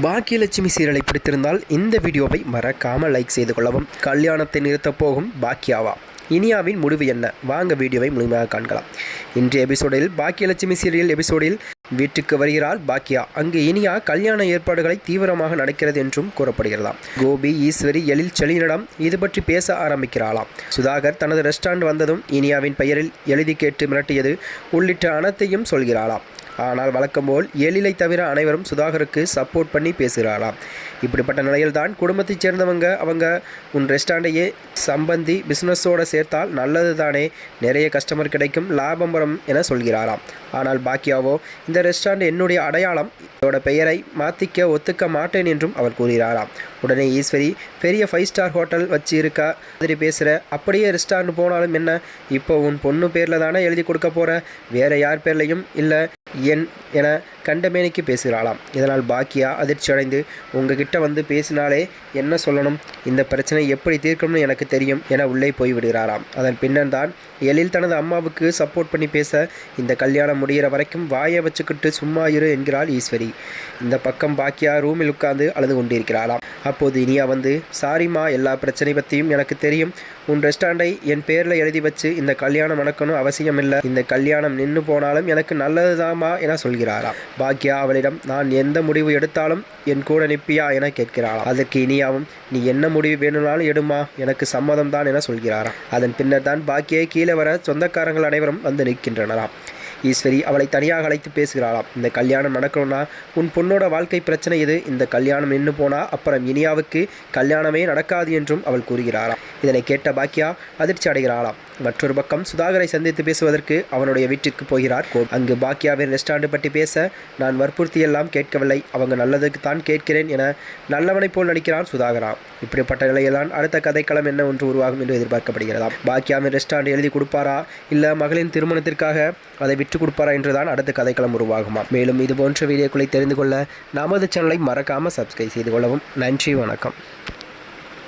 பாக்கியலட்சுமி சீரியலை பிடித்திருந்தால் இந்த வீடியோவை மறக்காமல் லைக் செய்து கொள்ளவும். கல்யாணத்தை நிறுத்தப் போகும் பாக்கியாவா? இனியாவின் முடிவு என்ன? வாங்க வீடியோவை முழுமையாக காண்கலாம். இன்றைய எபிசோடில் பாக்கியலட்சுமி சீரியல் எபிசோடில் வீட்டுக்கு வருகிறாள் பாக்கியா. அங்கு இனியா கல்யாண ஏற்பாடுகளை தீவிரமாக நடக்கிறது என்றும் கூறப்படுகிறதாம். கோபி, ஈஸ்வரி, எழில், செலினிடம் இது பற்றி பேச ஆரம்பிக்கிறாளாம். சுதாகர் தனது ரெஸ்டாரண்ட் வந்ததும் இனியாவின் பெயரில் எழுதி கேட்டு மிரட்டியது உள்ளிட்ட அனைத்தையும் சொல்கிறாளாம். ஆனால் வழக்கம்போல் எழிலை தவிர அனைவரும் சுதாகருக்கு சப்போர்ட் பண்ணி பேசுகிறாளாம். இப்படிப்பட்ட நிலையில்தான் குடும்பத்தைச் சேர்ந்தவங்க அவங்க உன் ரெஸ்டாரண்டையே சம்பந்தி பிஸ்னஸோடு சேர்த்தால் நல்லது தானே, நிறைய கஸ்டமர் கிடைக்கும், லாபம் வரும் என சொல்கிறாராம். ஆனால் பாக்கியாவோ இந்த ரெஸ்டாரண்ட் என்னுடைய அடையாளம், இதோட பெயரை மாற்றிக்க ஒத்துக்க மாட்டேன் என்றும் அவர் கூறுகிறாராம். உடனே ஈஸ்வரி, பெரிய 5 ஸ்டார் ஹோட்டல் வச்சு இருக்கா மாதிரி பேசுகிற, அப்படியே ரெஸ்டாரண்ட் போனாலும் என்ன, இப்போ உன் பொண்ணு பேரில் தானே எழுதி கொடுக்க போகிற, வேறு யார் பேர்லையும் இல்லை என கண்டமேனிக்கு பேசுகிறாளாம். இதனால் பாக்கியா அதிர்ச்சி அடைந்து, உங்ககிட்ட வந்து பேசினாலே என்ன சொல்லணும், இந்த பிரச்சனை எப்படி தீர்க்கணும்னு எனக்கு தெரியும் என உள்ளே போய் விடுகிறாராம். அதன் பின்னர் தான் எழில் தனது அம்மாவுக்கு சப்போர்ட் பண்ணி பேச, இந்த கல்யாணம் முடிகிற வரைக்கும் வாயை வச்சுக்கிட்டு சும்மா இரு என்கிறாள் ஈஸ்வரி. இந்த பக்கம் பாக்கியா ரூமில் உட்கார்ந்து அழுது கொண்டிருக்கிறாளாம். அப்போது இனியா வந்து, சாரிம்மா, எல்லா பிரச்சனை பற்றியும் எனக்கு தெரியும், உன் ரெஸ்டாரண்டை என் பேரில் எழுதி வச்சு இந்த கல்யாணம் நடக்கணும் அவசியம் இல்லை, இந்த கல்யாணம் நின்று போனாலும் எனக்கு நல்லதுதாமா என சொல்கிறாராம். பாக்கியா அவளிடம், நான் எந்த முடிவு எடுத்தாலும் என் கூட நிற்பியா என கேட்கிறாளாம். அதற்கு இனியாவும், நீ என்ன முடிவு வேணும்னாலும் எடுமா, எனக்கு சம்மதம் தான் என சொல்கிறாராம். அதன் பின்னர் தான் பாக்கியை கீழே வர சொந்தக்காரங்கள் அனைவரும் வந்து நிற்கின்றனராம். ஈஸ்வரி அவளை தனியாக அழைத்து பேசுகிறாளாம். இந்த கல்யாணம் நடக்கணும்னா உன் பொண்ணோட வாழ்க்கை பிரச்சனை இது, இந்த கல்யாணம் நின்று போனால் அப்புறம் இனியாவுக்கு கல்யாணமே நடக்காது என்றும் அவள் கூறுகிறாளாம். இதனை கேட்ட பாக்கியா அதிர்ச்சி அடைகிறாளாம். மற்றொரு பக்கம் சுதாகரை சந்தித்து பேசுவதற்கு அவனுடைய வீட்டிற்கு போகிறார். அங்கு பாக்கியாவின் ரெஸ்டாரண்ட் பற்றி பேச, நான் வற்புறுத்தியெல்லாம் கேட்கவில்லை, அவங்க நல்லதுக்கு தான் கேட்கிறேன் என நல்லவனை போல் நடிக்கிறான் சுதாகரா. இப்படிப்பட்ட நிலையில்தான் அடுத்த கதைக்களம் என்ன ஒன்று உருவாகும் என்று எதிர்பார்க்கப்படுகிறதாம். பாக்கியாவின் ரெஸ்டாரண்ட் எழுதி கொடுப்பாரா, இல்லை மகளின் திருமணத்திற்காக அதை விற்று கொடுப்பாரா என்றுதான் அடுத்த கதைக்களம் உருவாகுமா. மேலும் இது போன்ற வீடியோக்களை தெரிந்து கொள்ள நமது சேனலை மறக்காமல் சப்ஸ்கிரைப் செய்து கொள்ளவும். நன்றி, வணக்கம்.